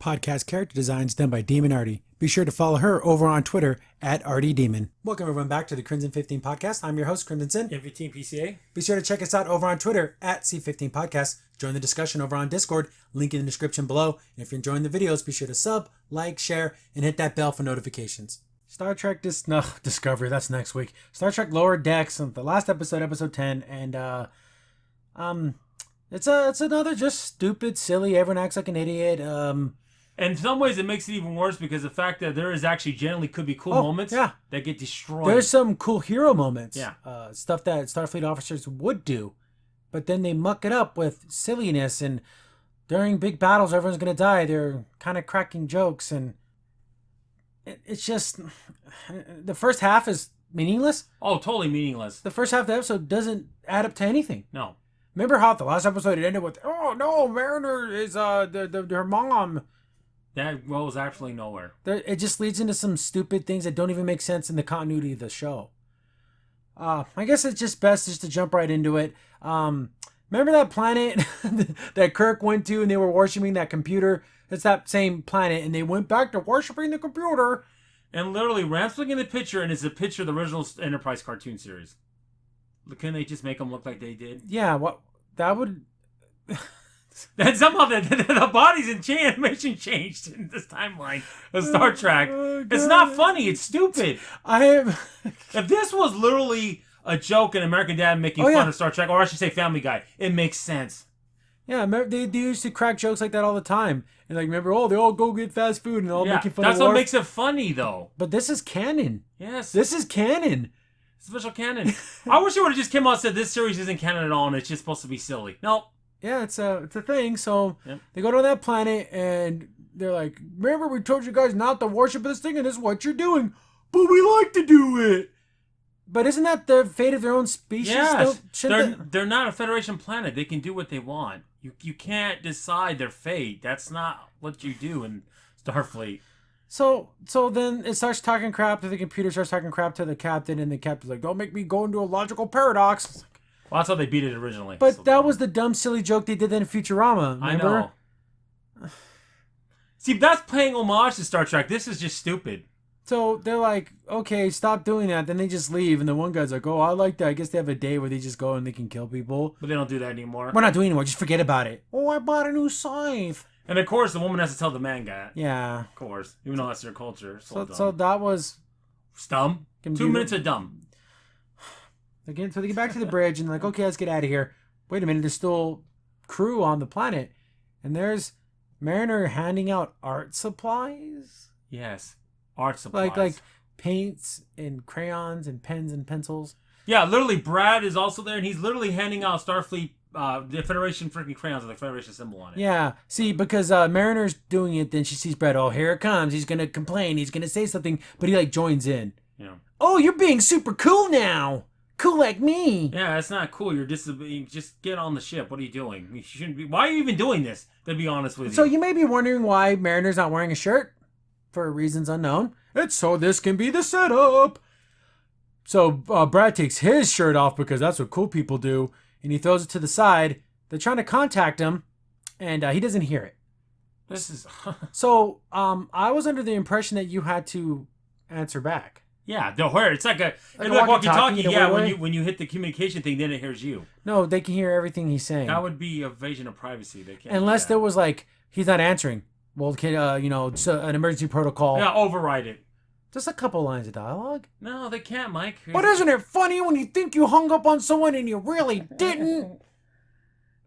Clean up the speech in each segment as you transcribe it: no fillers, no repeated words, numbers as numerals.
podcast character designs done by Demon Artie. Be sure to follow her over on Twitter at ArtieDemon. Welcome everyone back to the Crimson 15 Podcast. I'm your host, Crimson Sin. M15 PCA. Be sure to check us out over on Twitter at C15 Podcast. Join the discussion over on Discord, link in the description below. And if you're enjoying the videos, be sure to sub, like, share, and hit that bell for notifications. Star Trek Discovery, that's next week. Star Trek Lower Decks, the last episode, episode 10, and it's another just stupid, silly, everyone acts like an idiot. And in some ways, it makes it even worse because the fact that there is actually generally could be cool moments that get destroyed. There's some cool hero moments. Yeah. Stuff that Starfleet officers would do. But then they muck it up with silliness. And during big battles, everyone's going to die. They're kind of cracking jokes. And it's just... The first half is meaningless. Oh, totally meaningless. The first half of the episode doesn't add up to anything. No. Remember how the last episode it ended with, oh, no, Mariner is her mom... That goes absolutely nowhere. It just leads into some stupid things that don't even make sense in the continuity of the show. I guess it's just best just to jump right into it. Remember that planet that Kirk went to and they were worshiping that computer? It's that same planet and they went back to worshiping the computer. And literally, Ram's looking at the picture and it's a picture of the original Enterprise cartoon series. Couldn't they just make them look like they did? Yeah, that would... And somehow the bodies and animation changed in this timeline of Star Trek. It's not funny. It's stupid. If this was literally a joke in American Dad making fun of Star Trek, or I should say Family Guy, it makes sense. Yeah, they used to crack jokes like that all the time. And remember, they all go get fast food and all making fun of war. That's what makes it funny, though. But this is canon. Yes. This is canon. Special canon. I wish it would have just came out and said this series isn't canon at all and it's just supposed to be silly. No. Yeah, it's a thing. So they go to that planet and they're like, remember we told you guys not to worship this thing and this is what you're doing. But we like to do it. But isn't that the fate of their own species? Yes. They're not a Federation planet. They can do what they want. You can't decide their fate. That's not what you do in Starfleet. So then it starts talking crap to the computer, starts talking crap to the captain, and the captain's like, don't make me go into a logical paradox. Well, that's how they beat it originally. But that was the dumb, silly joke they did then in Futurama. Remember? I know. See, that's paying homage to Star Trek. This is just stupid. So they're like, okay, stop doing that. Then they just leave. And the one guy's like, oh, I like that. I guess they have a day where they just go and they can kill people. But they don't do that anymore. We're not doing it anymore. Just forget about it. Oh, I bought a new scythe. And of course, the woman has to tell the man guy. Yeah. Of course. Even though that's their culture. So that was... Dumb. 2 minutes of dumb. Again, so they get back to the bridge and they're like, okay, let's get out of here. Wait a minute, there's still crew on the planet. And there's Mariner handing out art supplies. Yes, art supplies. Like paints and crayons and pens and pencils. Yeah, literally Brad is also there and he's literally handing out Starfleet, the Federation freaking crayons with the Federation symbol on it. Yeah, see, because Mariner's doing it, then she sees Brad, oh, here it comes. He's going to complain. He's going to say something, but he joins in. Yeah. Oh, you're being super cool now. Cool like me. Yeah, that's not cool. You're just get on the ship. What are you doing? You shouldn't be. Why are you even doing this? To be honest with you. So you may be wondering why Mariner's not wearing a shirt for reasons unknown. It's so this can be the setup. So Brad takes his shirt off because that's what cool people do, and he throws it to the side. They're trying to contact him, and he doesn't hear it. This is. So I was under the impression that you had to answer back. Yeah, don't worry. It's like a walkie-talkie. Yeah, when you hit the communication thing, then it hears you. No, they can hear everything he's saying. That would be invasion of privacy. They can't. Unless there was he's not answering. Well, it's an emergency protocol. Yeah, override it. Just a couple lines of dialogue. No, they can't, Mike. But isn't it funny when you think you hung up on someone and you really didn't?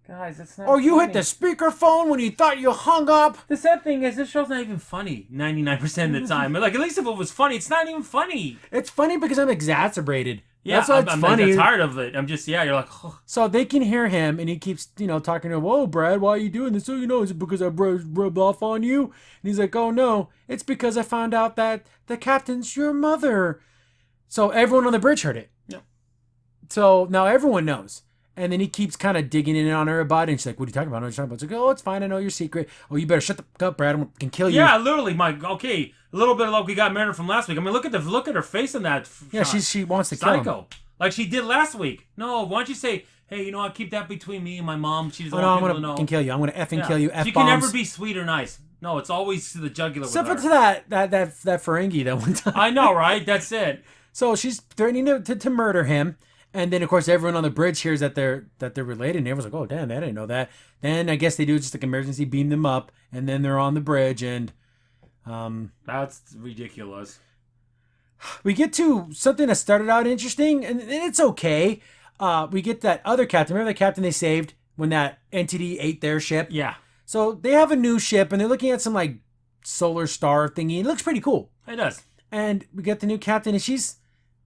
Guys, it's not. Or you hit the speakerphone when you thought you hung up. The sad thing is, this show's not even funny 99% of the time. At least if it was funny, it's not even funny. It's funny because I'm exacerbated. Yeah, that's why it's funny. I'm tired of it. I'm just, you're like, oh. So they can hear him, and he keeps, talking to him. Whoa, Brad, why are you doing this? So, is it because I rubbed off on you? And he's like, oh, no, it's because I found out that the captain's your mother. So everyone on the bridge heard it. Yeah. So now everyone knows. And then he keeps kind of digging in on her about it. And she's like, what are you talking about? What are you talking about? It's like, oh, it's fine. I know your secret. Oh, you better shut the fuck up, Brad. I can kill you. Yeah, literally, Mike. Okay, a little bit like we got Mariner from last week. I mean, look at her face in that. Yeah, she wants to kill him. Like she did last week. No, why don't you say, hey, I'll keep that between me and my mom. She doesn't want people to know. I'm going to kill you. I'm going to effing kill you. She can never be sweet or nice. No, it's always to the jugular. Except for with to her. that Ferengi that one time. I know, right? That's it. So she's threatening to murder him. And then, of course, everyone on the bridge hears that they're related. And everyone's like, oh, damn, I didn't know that. Then I guess they do just like emergency beam them up. And then they're on the bridge. And that's ridiculous. We get to something that started out interesting. And it's okay. We get that other captain. Remember the captain they saved when that entity ate their ship? Yeah. So they have a new ship. And they're looking at some like solar star thingy. It looks pretty cool. It does. And we get the new captain. And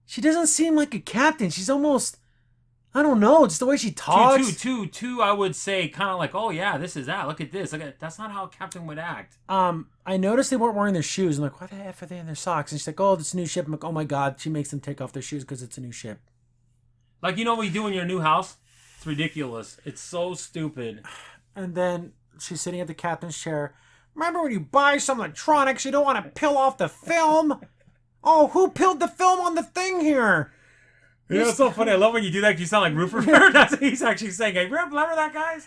she doesn't seem like a captain. She's almost, I don't know, just the way she talks. Two, I would say kind of like, oh yeah, this is that. Look at this. That's not how a captain would act. I noticed they weren't wearing their shoes. I'm like, why the F are they in their socks? And she's like, oh, this new ship. I'm like, oh my God. She makes them take off their shoes because it's a new ship. Like, you know what you do in your new house? It's ridiculous. It's so stupid. And then she's sitting at the captain's chair. Remember when you buy some electronics, you don't want to peel off the film? Oh, who peeled the film on the thing here? You know, it's so funny. I love when you do that because you sound like Rupert. That's what he's actually saying. Hey, remember that, guys?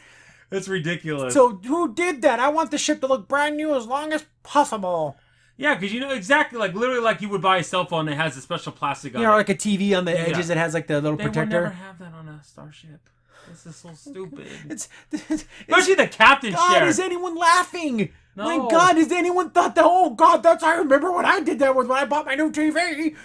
It's ridiculous. So who did that? I want the ship to look brand new as long as possible. Yeah, because you know exactly, like literally like you would buy a cell phone that has a special plastic on it. You know, like a TV on the edges that has like the little protector. They would never have that on a starship. This is so stupid. Especially the captain's chair. God, is anyone laughing? No. My God, has anyone thought that? Oh God, I remember when I did that was when I bought my new TV.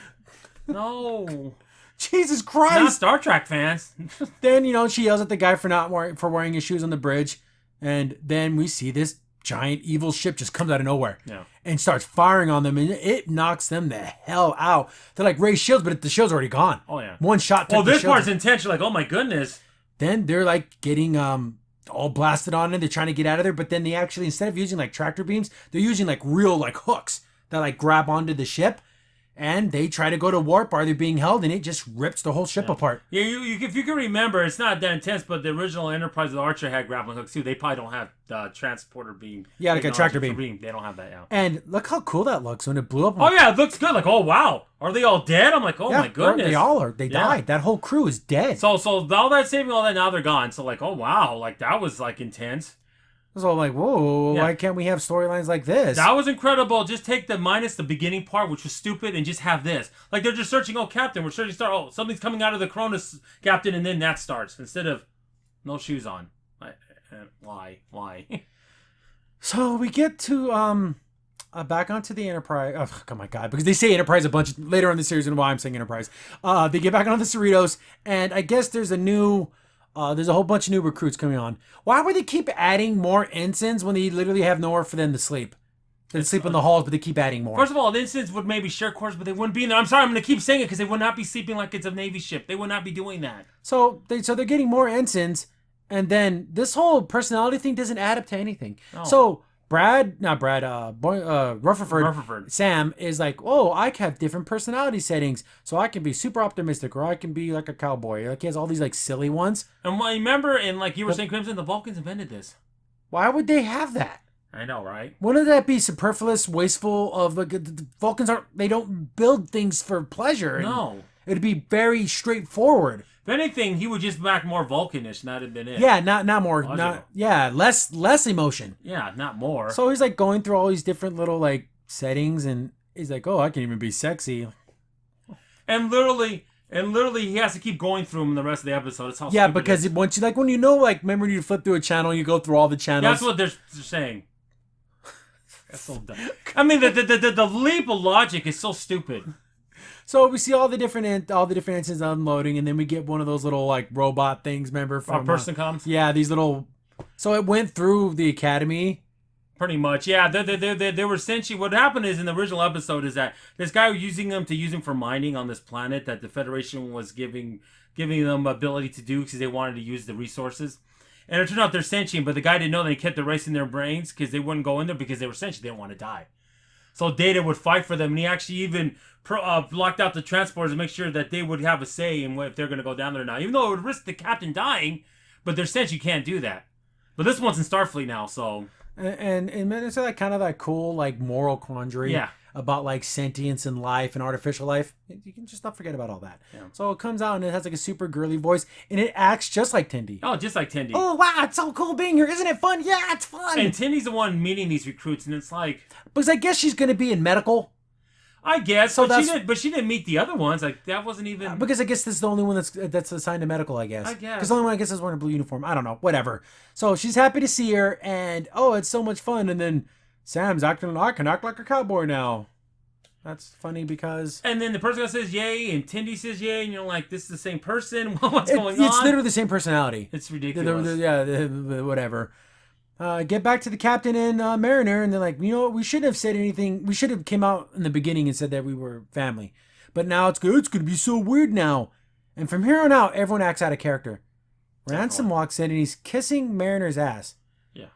No. Jesus Christ. Not Star Trek fans. Then, she yells at the guy for wearing his shoes on the bridge. And then we see this giant evil ship just comes out of nowhere. Yeah. And starts firing on them. And it knocks them the hell out. They're like raised shields, but the shield's already gone. Oh, yeah. One shot. Oh, this part's intense. You're like, oh my goodness. Then they're like getting all blasted on it. They're trying to get out of there. But then they actually, instead of using like tractor beams, they're using like real like hooks that like grab onto the ship. And they try to go to warp while they're being held, and it just rips the whole ship apart. Yeah, if you can remember, it's not that intense, but the original Enterprise with Archer had grappling hooks too. They probably don't have the transporter beam. Yeah, like a tractor beam. They don't have that, yeah. And look how cool that looks when it blew up. Oh, yeah, it looks good. Like, oh, wow. Are they all dead? I'm like, oh, my goodness. They all are. They died. That whole crew is dead. So all that saving, all that, now they're gone. So, like, oh, wow. Like, that was, like, intense. So I'm like, whoa, why can't we have storylines like this? That was incredible. Just take the beginning part, which was stupid, and just have this. Like, they're just searching, oh, Captain, we're searching star. Oh, something's coming out of the Cronus, Captain, and then that starts. Instead of no shoes on. Why? So we get to back onto the Enterprise. Oh my God, because they say Enterprise a bunch later on in the series, and why I'm saying Enterprise. They get back on the Cerritos, and I guess there's a whole bunch of new recruits coming on. Why would they keep adding more ensigns when they literally have nowhere for them to sleep? They sleep in the halls, but they keep adding more. First of all, the ensigns would maybe share quarters, but they wouldn't be in there. I'm sorry, I'm going to keep saying it because they would not be sleeping like it's a Navy ship. They would not be doing that. So they're getting more ensigns, and then this whole personality thing doesn't add up to anything. No. So Rutherford, Sam is like, oh, I have different personality settings, so I can be super optimistic, or I can be like a cowboy. Like he has all these like silly ones. And remember, and like you were saying, Crimson, the Vulcans invented this. Why would they have that? I know, right? Wouldn't that be superfluous, wasteful? Of like the Vulcans they don't build things for pleasure. No, it'd be very straightforward. If anything, he would just back more Vulcanish, and that'd have been it. Yeah, not more, less emotion. Yeah, not more. So he's like going through all these different little like settings, and he's like, "Oh, I can even be sexy." And literally, he has to keep going through them the rest of the episode. It's how because once you remember you flip through a channel, you go through all the channels. That's what they're saying. That's so dumb. I mean, the leap of logic is so stupid. So we see all the different ensigns unloading, and then we get one of those little like robot things. Remember from person comes? Yeah, these little. So it went through the academy. Pretty much, yeah. They were sentient. What happened is in the original episode is that this guy was using them for mining on this planet that the Federation was giving them ability to do because they wanted to use the resources. And it turned out they're sentient, but the guy didn't know. They kept erasing their brains because they wouldn't go in there because they were sentient. They didn't want to die. So Data would fight for them, and he actually even blocked out the transporters to make sure that they would have a say in if they're going to go down there or not. Even though it would risk the captain dying, but they're sentient, you can't do that. But this one's in Starfleet now, so... And it's like kind of that cool like moral quandary. Yeah. about like sentience and life and artificial life. You can just not forget about all that. Yeah. So it comes out and it has like a super girly voice and it acts just like Tindy. Oh, just like Tindy. Oh wow, it's so cool being here. Isn't it fun? Yeah, it's fun. And Tindy's the one meeting these recruits, and it's like, because I guess she's gonna be in medical. I guess, so but she didn't meet the other ones. Like that wasn't even because I guess this is the only one that's assigned to medical. I guess. Because the only one I guess is wearing a blue uniform. I don't know. Whatever. So she's happy to see her, and oh, it's so much fun. And then Sam's acting. I can act like a cowboy now. That's funny because. And then the person says yay, and Tindy says yay, and you're like, this is the same person. What's going on? It's literally the same personality. It's ridiculous. Whatever. Get back to the captain and Mariner, and they're like, you know what? We shouldn't have said anything. We should have came out in the beginning and said that we were family. But now it's good. It's going to be so weird now. And from here on out, everyone acts out of character. Ransom walks in and he's kissing Mariner's ass. Yeah.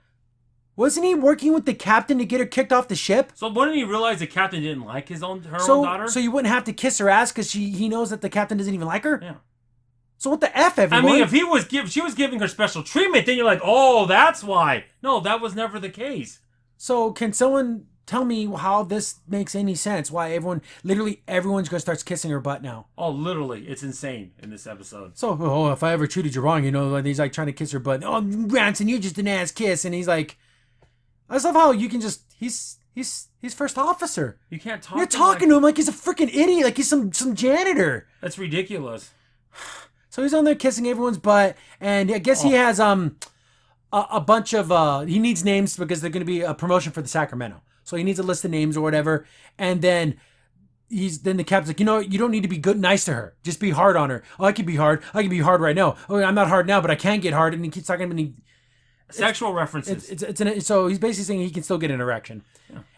Wasn't he working with the captain to get her kicked off the ship? So wouldn't he realize the captain didn't like her own daughter? So you wouldn't have to kiss her ass because he knows that the captain doesn't even like her? Yeah. So what the F, everyone? I mean, if she was giving her special treatment, then you're like, oh, that's why. No, that was never the case. So can someone tell me how this makes any sense? Why everyone's going to start kissing her butt now? Oh, literally. It's insane in this episode. So, if I ever treated you wrong, he's like trying to kiss her butt. Oh, Ransom, you're just an ass kiss. And he's like, I just love how you can just, he's first officer. You can't talk You're talking to him like he's a freaking idiot, like he's some janitor. That's ridiculous. So he's on there kissing everyone's butt, and I guess he has a bunch of he needs names because they're going to be a promotion for the Sacramento. So he needs a list of names or whatever, and then the captain's like, you don't need to be nice to her. Just be hard on her. Oh, I can be hard. I can be hard right now. Oh, I'm not hard now, but I can get hard. And he keeps talking about sexual references. So he's basically saying he can still get an erection,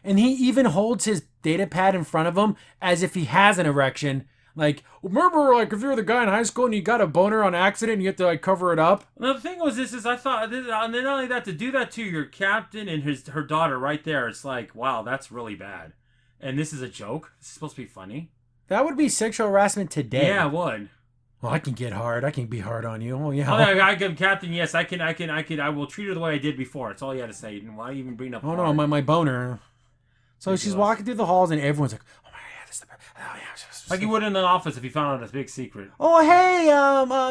and he even holds his data pad in front of him as if he has an erection. Like, remember, like, if you're the guy in high school and you got a boner on accident and you have to, like, cover it up? Well, the thing was, I thought, and then not only that, to do that to your captain and her daughter right there, it's like, wow, that's really bad. And this is a joke? It's supposed to be funny? That would be sexual harassment today. Yeah, it would. Well, I can get hard. I can be hard on you. Oh, yeah. Oh, I can, Captain, yes, I will treat her the way I did before. That's all you had to say. And why even bring up hard? No, my boner. So she's walking through the halls and everyone's like, oh, my God, this is the best. Oh, yeah. Like you would in the office if you found out a big secret. Oh, hey,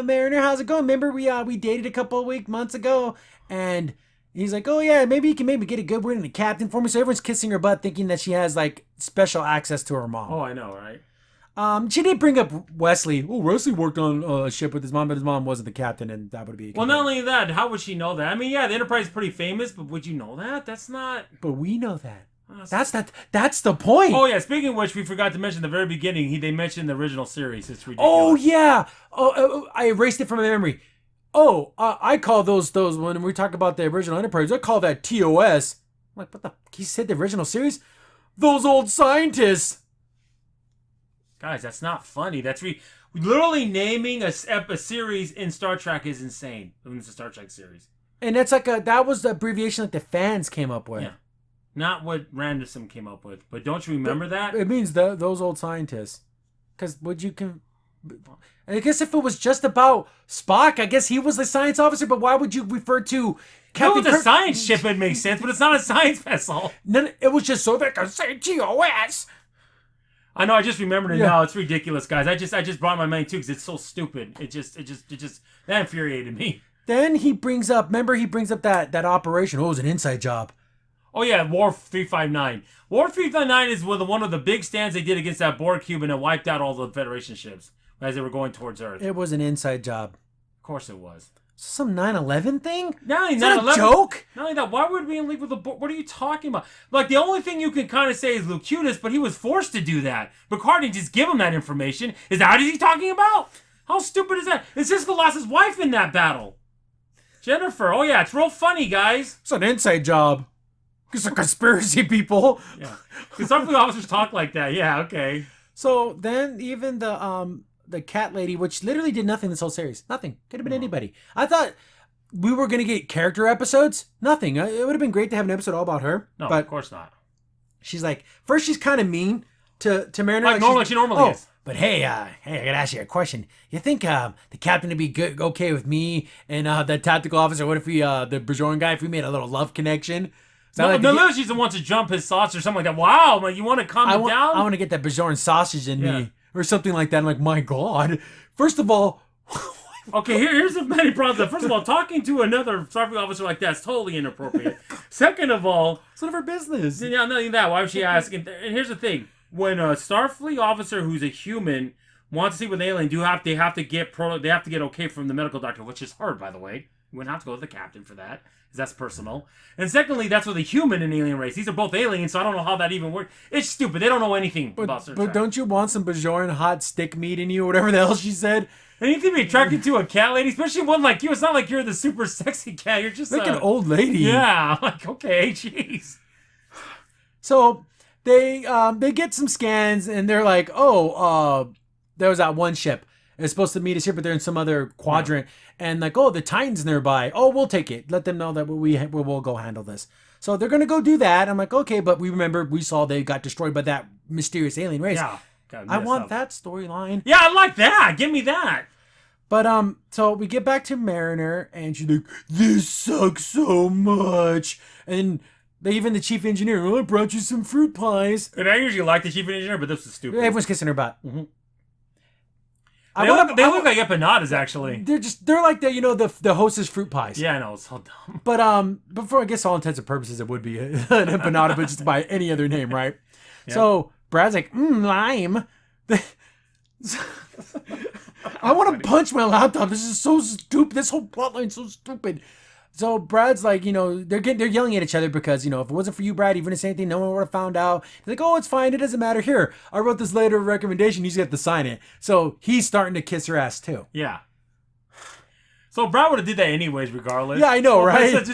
Mariner, how's it going? Remember we dated a couple of months ago, and he's like, oh yeah, maybe you can get a good word in the captain for me. So everyone's kissing her butt, thinking that she has like special access to her mom. Oh, I know, right? She did bring up Wesley. Oh, Wesley worked on a ship with his mom, but his mom wasn't the captain, and that would be. Well, not only that, how would she know that? I mean, yeah, the Enterprise is pretty famous, but would you know that? That's not. But we know that. That's the point. Oh yeah. Speaking of which, we forgot to mention the very beginning. They mentioned the original series. It's ridiculous. Oh yeah. I erased it from my memory. Oh, I call those when we talk about the original Enterprise. I call that TOS. I'm like, what the? He said the original series. Those old scientists. Guys, that's not funny. That's literally naming a series in Star Trek is insane. When it's a Star Trek series. And that's that was the abbreviation that the fans came up with. Yeah. Not what Ransom came up with, but don't you remember that? It means those old scientists. Because I guess if it was just about Spock, I guess he was the science officer. But why would you refer to Captain Kirk? It was a science ship. It makes sense, but it's not a science vessel. It was just so they could say TOS. I know. I just remembered it now. It's ridiculous, guys. I just brought my mind too because it's so stupid. It just that infuriated me. Then he brings up. Remember, he brings up that operation. Oh, it was an inside job. Oh, yeah, War 359. War 359 is one of the big stands they did against that Borg cube and it wiped out all the Federation ships as they were going towards Earth. It was an inside job. Of course it was. Some 9/11 thing? Is that a joke? Not only that, why would we be in league with the Borg? What are you talking about? Like, the only thing you can kind of say is Locutus, but he was forced to do that. Picard didn't just give him that information. Is that what he's talking about? How stupid is that? Is Cisco lost his wife in that battle? Jennifer. Oh, yeah, it's real funny, guys. It's an inside job. It's a conspiracy, people. Yeah, because some of the officers talk like that. Yeah, okay. So then, even the cat lady, which literally did nothing this whole series, nothing. Could have been anybody. I thought we were gonna get character episodes. Nothing. It would have been great to have an episode all about her. No, but of course not. She's like, first she's kind of mean to Mariner. Like she normally is. But hey, I gotta ask you a question. You think the captain would be okay with me and the tactical officer? What if we, the Bajoran guy, if we made a little love connection? No, she's the one to jump his sausage or something like that. Wow, like, you want to calm it down? I want to get that Bajoran sausage in me or something like that. I'm like, my God. First of all... Okay, here's the many problems. First of all, talking to another Starfleet officer like that is totally inappropriate. Second of all... It's none of her business. Yeah, not even that. Why would she ask? And here's the thing. When a Starfleet officer who's a human wants to see with an alien, they have to get okay from the medical doctor, which is hard, by the way. You wouldn't have to go to the captain for that, because that's personal. And secondly, that's with a human and alien race. These are both aliens, so I don't know how that even works. It's stupid. They don't know anything about Star Trek. But don't you want some Bajoran hot stick meat in you, or whatever the hell she said? And you need to be attracted to a cat lady, especially one like you. It's not like you're the super sexy cat. You're just like an old lady. Yeah, like, okay, jeez. So they get some scans, and they're like, there was that one ship. It's supposed to meet us here, but they're in some other quadrant. Yeah. And like, the Titan's nearby. Oh, we'll take it. Let them know that we'll go handle this. So they're going to go do that. I'm like, okay, but we saw they got destroyed by that mysterious alien race. Yeah. I want that storyline. Yeah, I like that. Give me that. But so we get back to Mariner, and she's like, "This sucks so much." And even the chief engineer, "Oh, I brought you some fruit pies." And I usually like the chief engineer, but this is stupid. Everyone's kissing her butt. Mm-hmm. They look like empanadas, actually. They're like the hostess fruit pies. Yeah, I know, it's so dumb. But for I guess all intents and purposes, it would be an empanada, but just by any other name, right? Yep. So Brad's like, lime. I want to punch my laptop. This is so stupid. This whole plotline's so stupid. So Brad's like, they're yelling at each other because, if it wasn't for you, Brad, you wouldn't say anything. No one would have found out. They're like, oh, it's fine. It doesn't matter. Here, I wrote this letter of recommendation. You just have to sign it. So he's starting to kiss her ass too. Yeah. So Brad would have did that anyways, regardless. Yeah, I know, right? But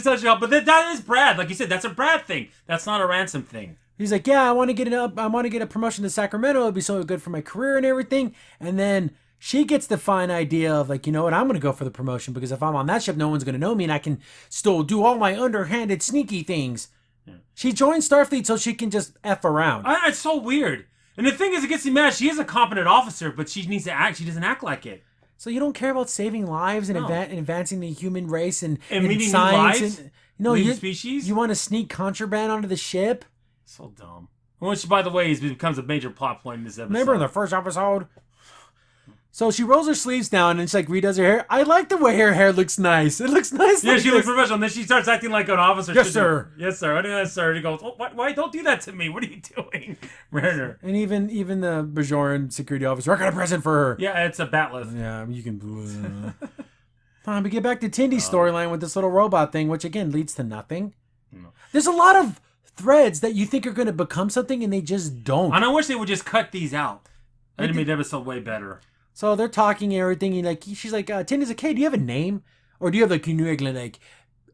that is Brad. Like you said, that's a Brad thing. That's not a Ransom thing. He's like, yeah, I want to get a promotion to Sacramento. It'd be so good for my career and everything. And then she gets the fine idea of like, you know what, I'm going to go for the promotion because if I'm on that ship, no one's going to know me and I can still do all my underhanded, sneaky things. Yeah. She joined Starfleet so she can just F around. It's so weird. And the thing is, it gets me mad. She is a competent officer, but she needs to act. She doesn't act like it. So you don't care about saving lives and advancing the human race and meeting science new lives? New species? You want to sneak contraband onto the ship? So dumb. Which, by the way, becomes a major plot point in this episode. Remember in the first episode? So she rolls her sleeves down and she like redoes her hair. I like the way her hair looks nice. It looks nice. Yeah, she looks professional. And then she starts acting like an officer. Yes, sir. Yes, sir. Yes, sir. And he goes, oh, why don't do that to me? What are you doing, Mariner? And even the Bajoran security officer, I got a present for her. Yeah, it's a batleth. Yeah, you can. Fine, we get back to Tindy's storyline with this little robot thing, which again leads to nothing. No. There's a lot of threads that you think are going to become something and they just don't. And I wish they would just cut these out. That'd make the episode way better. So they're talking and everything, and like she's like, Tindy's like, hey, do you have a name? Or do you have like New England like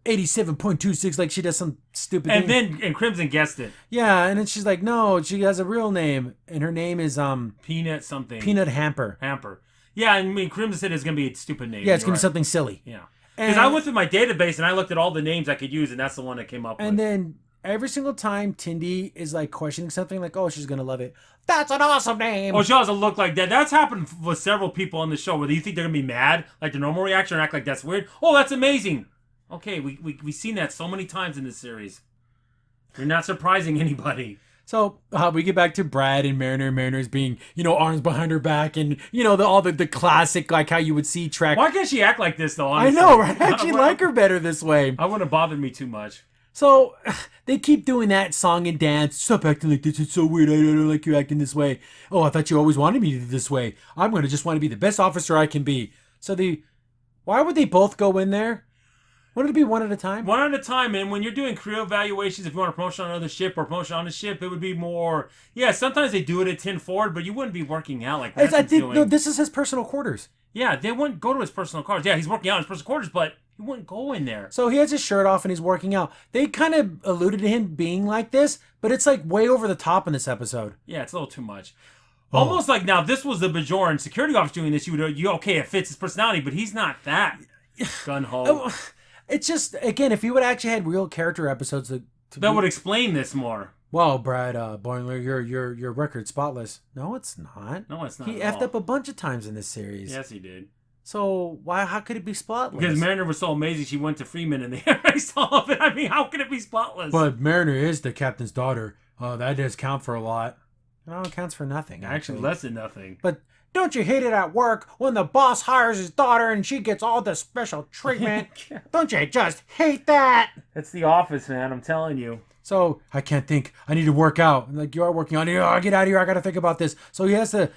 87.26, like she does some stupid thing? And Crimson guessed it. Yeah, and then she's like, no, she has a real name, and her name is Peanut something. Peanut Hamper. Yeah, I mean Crimson said it's gonna be a stupid name. Yeah, it's gonna be something silly. Yeah. Because I went through my database and I looked at all the names I could use, and that's the one that came up with. And then every single time Tindy is like questioning something, like, oh, she's gonna love it. That's an awesome name. Oh, she doesn't look like that. That's happened with several people on the show where you think they're gonna be mad, like the normal reaction, or act like that's weird. Oh, that's amazing. Okay, we've seen that so many times in this series. You're not surprising anybody. So we get back to Brad and Mariner. Mariner's being, arms behind her back, and all the classic, like how you would see Trek. Why can't she act like this though? Honestly? I know, right? I actually like her better this way. I wouldn't have bothered me too much. So they keep doing that song and dance. Stop acting like this. It's so weird. I don't like you acting this way. Oh, I thought you always wanted me to do this way. I'm going to just want to be the best officer I can be. So why would they both go in there? Wouldn't it be one at a time? One at a time. And when you're doing career evaluations, if you want a promotion on another ship or promotion on a ship, it would be more... Yeah, sometimes they do it at 10 forward, but you wouldn't be working out like that. No, this is his personal quarters. Yeah, they wouldn't go to his personal quarters. Yeah, he's working out in his personal quarters, but he wouldn't go in there. So he has his shirt off and he's working out. They kind of alluded to him being like this, but it's like way over the top in this episode. Yeah, it's a little too much. Oh. Almost like now, if this was the Bajoran security officer doing this, it fits his personality, but he's not that gun-ho. It's just, again, if he would actually had real character episodes that would explain this more. Well, Brad Boimler, your record's spotless. No, it's not. No, it's not. He effed up a bunch of times in this series. Yes, he did. So how could it be spotless? Because Mariner was so amazing, she went to Freeman and they erased all of it. I mean, how could it be spotless? But Mariner is the captain's daughter. That does count for a lot. No, it counts for nothing. Actually, less than nothing. But don't you hate it at work when the boss hires his daughter and she gets all the special treatment? Don't you just hate that? It's the office, man. I'm telling you. So I can't think. I need to work out. I'm like, you are working on it. Oh, get out of here. I got to think about this. So he has to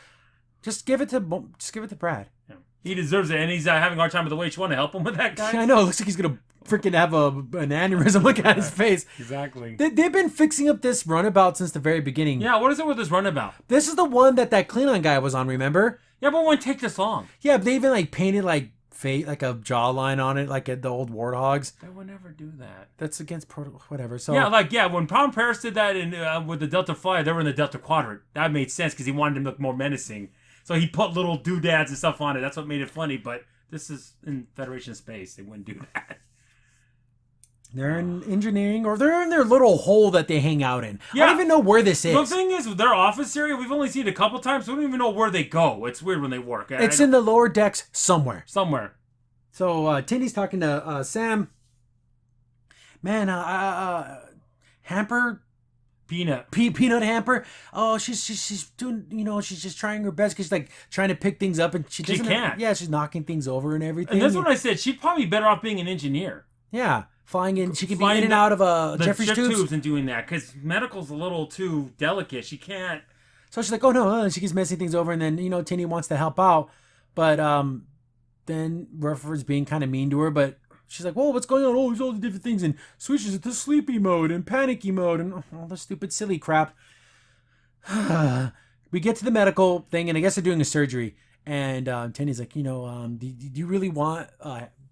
just give it to Brad. Yeah. He deserves it, and he's having a hard time with the weight. You want to help him with that guy? I know. It looks like he's gonna freaking have an aneurysm. Look at his face. Exactly. They've been fixing up this runabout since the very beginning. Yeah. What is it with this runabout? This is the one that Klingon guy was on. Remember? Yeah, but it wouldn't take this long. Yeah, but they even painted fate, like a jawline on it, like the old warthogs. They would never do that. That's against whatever. So yeah, when Tom Paris did that with the Delta Flyer, they were in the Delta Quadrant. That made sense because he wanted them to look more menacing. So he put little doodads and stuff on it. That's what made it funny. But this is in Federation space. They wouldn't do that. They're in engineering, or they're in their little hole that they hang out in. Yeah. I don't even know where this is. The thing is, with their office area, we've only seen it a couple times. So we don't even know where they go. It's weird when they work. It's in the lower decks somewhere. Somewhere. So Tindy's talking to Sam. Man, Hamper. Peanut Hamper. Oh, she's doing, she's just trying her best because she's trying to pick things up and she can't. Yeah, she's knocking things over and everything. And that's what I said. She'd probably be better off being an engineer. Yeah, flying in. She can be in and out of Jeffrey's tubes and doing that because medical's a little too delicate. She can't. So she's like, oh no, she keeps messing things over, and then Tindy wants to help out, but then Rutherford's being kind of mean to her, but. She's like, whoa, what's going on? Oh, there's all the different things, and switches it to sleepy mode and panicky mode and all the stupid, silly crap. We get to the medical thing, and I guess they're doing a surgery. And Tindy's like, do you really want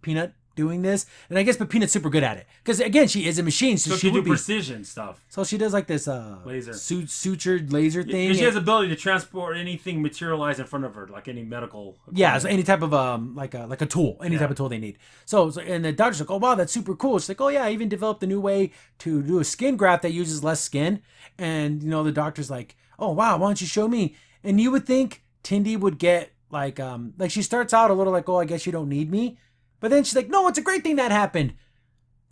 Peanut doing this? And I guess, but Peanut's super good at it. Because, again, she is a machine, so she would do precision stuff. So she does this laser sutured laser thing. Because she has the ability to transport anything materialized in front of her, like any medical equipment. Yeah, so any type of like a tool, type of tool they need. So and the doctor's like, oh wow, that's super cool. She's like, oh yeah, I even developed a new way to do a skin graft that uses less skin. And the doctor's like, oh wow, why don't you show me? And you would think Tindy would get like she starts out a little like, oh, I guess you don't need me. But then she's like, no, it's a great thing that happened.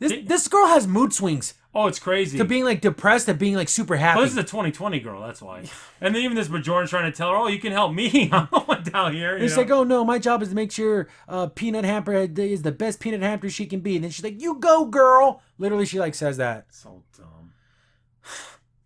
This girl has mood swings. Oh, it's crazy. To being depressed to being super happy. Well, this is a 2020 girl, that's why. And then even this Bajoran's trying to tell her, oh, you can help me. I'm the one down here. It's like, oh no, my job is to make sure Peanut Hamper is the best Peanut Hamper she can be. And then she's like, you go, girl. Literally, she says that. So dumb.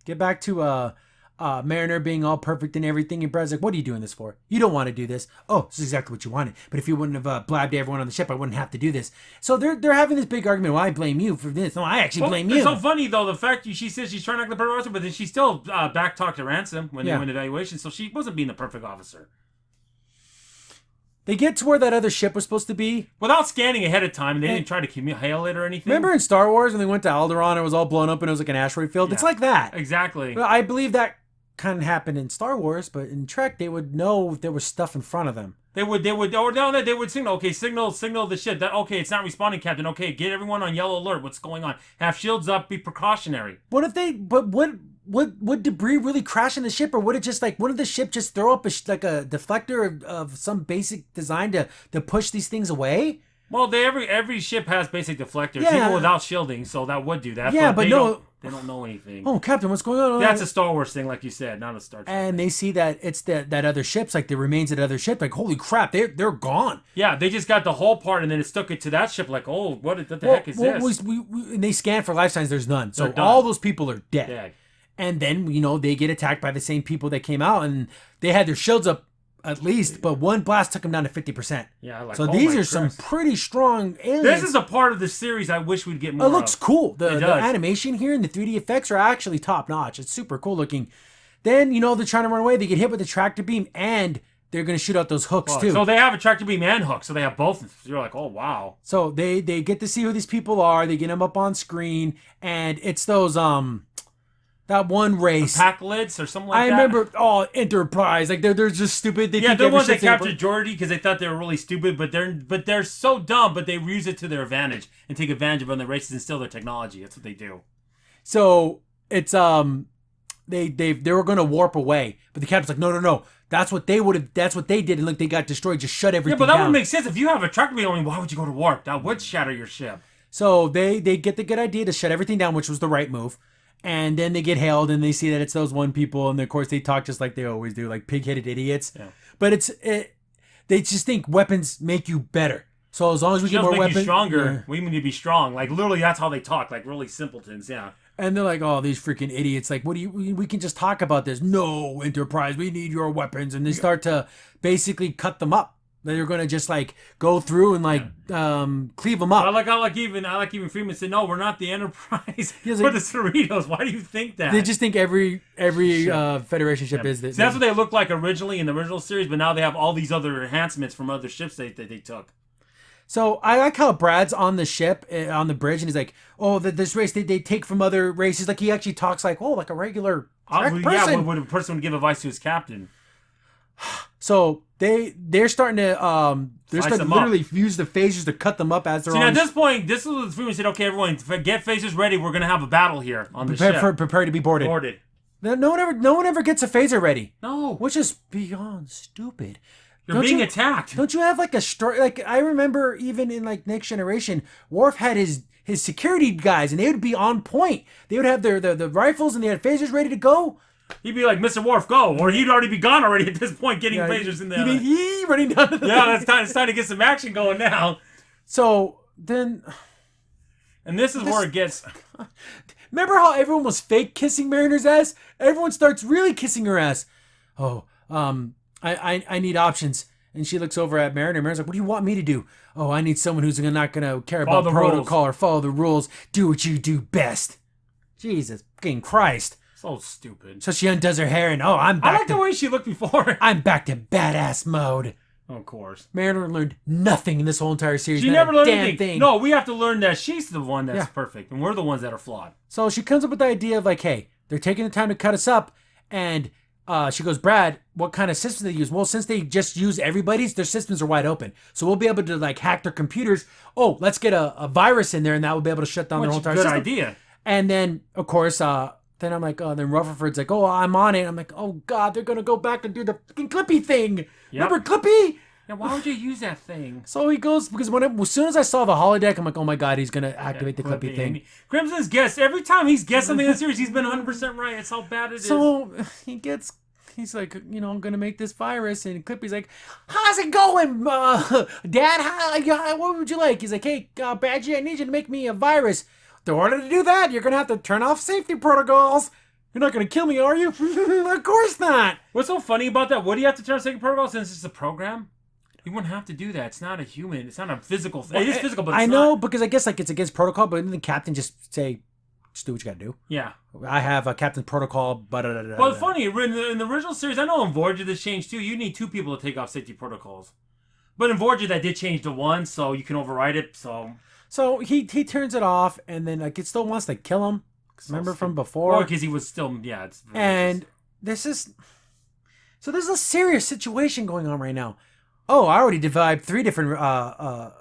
Get back to Mariner being all perfect and everything, and Brad's like, what are you doing this for? You don't want to do this. Oh, this is exactly what you wanted. But if you wouldn't have blabbed to everyone on the ship, I wouldn't have to do this. So they're having this big argument. Well, I blame you for this. No, I actually blame you. It's so funny, though, the fact she says she's trying to act the perfect officer, but then she still back-talked to Ransom when they went evaluation, so she wasn't being the perfect officer. They get to where that other ship was supposed to be. Without scanning ahead of time, and they didn't try to hail it or anything. Remember in Star Wars when they went to Alderaan, it was all blown up and it was like an asteroid field? Yeah. It's like that. Exactly. Well, I believe that kind of happened in Star Wars, but in Trek they would know if there was stuff in front of them. They would signal. Okay, signal the ship. That okay, it's not responding, Captain. Okay, get everyone on yellow alert. What's going on? Have shields up. Be precautionary. What if they? But would debris really crash in the ship, or would it just wouldn't the ship just throw up a deflector of some basic design to push these things away? Well, every ship has basic deflectors, even without shielding, so that would do that. Yeah, but no. They don't know anything. Oh, Captain, what's going on? That's a Star Wars thing, like you said, not a Star Trek And thing. They see that it's that other ships, the remains of that other ship. Like, holy crap, they're gone. Yeah, they just got the whole part, and then it stuck it to that ship. Like, oh, what the heck is this? And they scan for life signs. There's none. So all those people are dead. And then they get attacked by the same people that came out, and they had their shields up at least, but one blast took them down to 50%. Yeah, so these are some pretty strong aliens. This is a part of the series I wish we'd get more. It looks cool. The animation here and the 3D effects are actually top notch. It's super cool looking. Then they're trying to run away. They get hit with the tractor beam, and they're going to shoot out those hooks too. So they have a tractor beam and hooks. So they have both. You're like, oh wow. So they get to see who these people are. They get them up on screen, and it's those that one race. Packlids or something like that. I remember, Enterprise. Like, they're just stupid. They're the ones that captured Geordi because they thought they were really stupid, but they're so dumb, but they use it to their advantage and take advantage of other races and steal their technology. That's what they do. So, it's, they were going to warp away, but the captain's like, no. That's what they would have. That's what they did, and look, they got destroyed. Just shut everything down. Yeah, but that would make sense if you have a tracker beam. Why would you go to warp? That would shatter your ship. So they get the good idea to shut everything down, which was the right move. And then they get hailed, and they see that it's those one people, and of course they talk just like they always do, like pig-headed idiots. Yeah. But they just think weapons make you better. So as long as we get more weapons, stronger. We need to be strong. Like literally, that's how they talk. Like really simpletons. Yeah. And they're like, "Oh, these freaking idiots! Like, what do you? We can just talk about this. No, Enterprise, we need your weapons." And they start to basically cut them up. They're gonna just like go through and like cleave them up. I like even Freeman said, "No, we're not the Enterprise. We're the Cerritos." Why do you think that? They just think every Federation ship is this. So that's what they looked like originally in the original series, but now they have all these other enhancements from other ships that they took. So I like how Brad's on the ship, on the bridge, and he's like, "Oh, this race they take from other races." Like he actually talks like, "Oh, like a regular person." Yeah, when a person would give advice to his captain. So they're starting to literally use the phasers to cut them up as they're on. At this point, this is what Freeman said. Okay, everyone, get phasers ready. We're gonna have a battle here on the ship. Prepare to be boarded. No one ever gets a phaser ready. No, which is beyond stupid. You're being attacked. Don't you have like a story? Like I remember even in like Next Generation, Worf had his security guys, and they would be on point. They would have the rifles and they had phasers ready to go. He'd be like, "Mr. Worf, go!" Or he'd already be gone already at this point, getting phasers in there. He'd be running down to the it's time to get some action going now. So then, and this is where it gets. Remember how everyone was fake kissing Mariner's ass? Everyone starts really kissing her ass. Oh, I need options. And she looks over at Mariner. Mariner's like, "What do you want me to do?" "Oh, I need someone who's not going to care about protocol or follow the rules. Do what you do best." Jesus fucking Christ. So stupid. So she undoes her hair and, I'm back I like the way she looked before. I'm back to badass mode. Of course. Mariner learned nothing in this whole entire series. She never learned anything. No, we have to learn that she's the one that's perfect. And we're the ones that are flawed. So she comes up with the idea of like, hey, they're taking the time to cut us up. And she goes, "Brad, what kind of system they use?" "Well, since they just use everybody's, their systems are wide open. So we'll be able to like hack their computers. Oh, let's get a virus in there and that will be able to shut down their whole entire system." Good idea. And then, of course, then I'm like, then Rutherford's like, "Oh, I'm on it." I'm like, "Oh God, they're gonna go back and do the fucking Clippy thing." Yep. Remember Clippy? Yeah, why would you use that thing? So he goes, because as soon as I saw the holodeck, I'm like, "Oh my God, he's gonna activate the Clippy thing." Crimson's guessed every time he's guessed something in the series, he's been 100% right. It's how bad it is. So he's like, "I'm gonna make this virus," and Clippy's like, "How's it going, Dad? What would you like?" He's like, "Hey, Badgie, I need you to make me a virus. In order to do that, you're going to have to turn off safety protocols. You're not going to kill me, are you?" "Of course not." What's so funny about that? What do you have to turn off safety protocols since it's a program? You wouldn't have to do that. It's not a human. It's not a physical thing. It is physical, but it's not. I know, because I guess like it's against protocol, but didn't the captain just say, "Just do what you got to do"? Yeah. "I have a captain's protocol, but..." Well, it's funny. In the original series, I know in Voyager this changed too. You need 2 people to take off safety protocols. But in Voyager, that did change to 1, so you can override it, So he turns it off, and then like it still wants to kill him. Remember from before? Because he was still, it's and this is a serious situation going on right now. "Oh, I already developed 3 different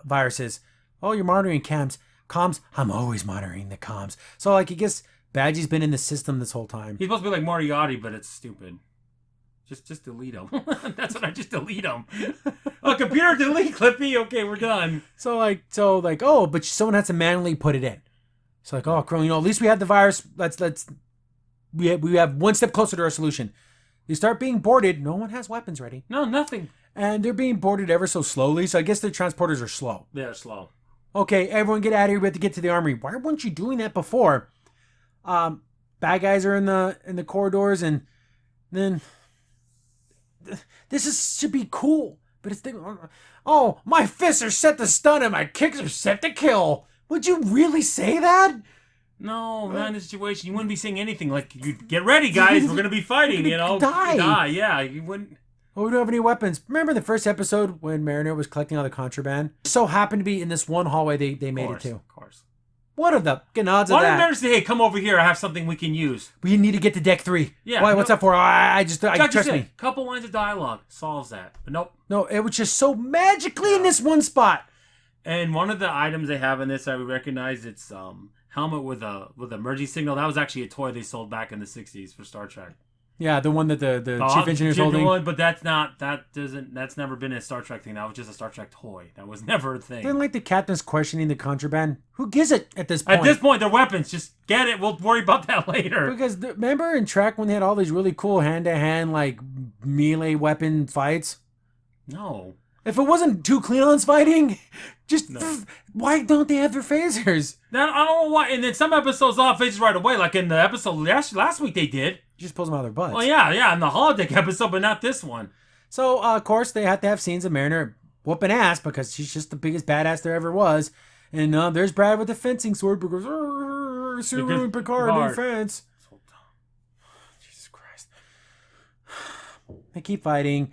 viruses." "Oh, you're monitoring comms. I'm always monitoring the comms." So like I guess Badgie's been in the system this whole time. He's supposed to be like Moriarty, but it's stupid. Just delete him. That's what I just delete him. Oh, computer delete Clippy. Okay, we're done. So oh, but someone has to manually put it in. So like, "Oh, Crow, at least we have the virus. We have one step closer to our solution." They start being boarded. No one has weapons ready. No, nothing. And they're being boarded ever so slowly. So I guess their transporters are slow. They're slow. Okay, everyone get out of here. We have to get to the armory. Why weren't you doing that before? Bad guys are in the corridors, and then this should be cool. But it's "Oh, my fists are set to stun and my kicks are set to kill." Would you really say that? No, not in this situation. You wouldn't be saying anything like, "You get ready, guys. We're gonna be fighting." Die. Yeah, you wouldn't. "Oh, we don't have any weapons." Remember the first episode when Mariner was collecting all the contraband? So happened to be in this one hallway they made it to. Of course. What are the odds of that? Why didn't Mariner say, "Hey, come over here. I have something we can use"? "We need to get to deck 3. Yeah. Why? What's that for? Trust me. Couple lines of dialogue solves that. But nope. No, it was just so magically in this one spot. And one of the items they have in this, I recognize, it's helmet with a emergency signal. That was actually a toy they sold back in the 60s for Star Trek. Yeah, the one that the chief engineer's holding. One, but that's never been a Star Trek thing. That was just a Star Trek toy. That was never a thing. Then like the captain's questioning the contraband. Who gives it at this point? At this point, they're weapons. Just get it. We'll worry about that later. Because remember in Trek when they had all these really cool hand-to-hand like melee weapon fights? No. If it wasn't two Klingons fighting, why don't they have their phasers? Now, I don't know why. And then some episodes off phasers right away. Like in the episode last week they did. You just pulls them out of their butts. Well, yeah, in the holodeck episode, but not this one. So, of course, they have to have scenes of Mariner whooping ass because she's just the biggest badass there ever was. And there's Brad with the fencing sword because Sulu and Picard defense. So dumb. Jesus Christ. They keep fighting.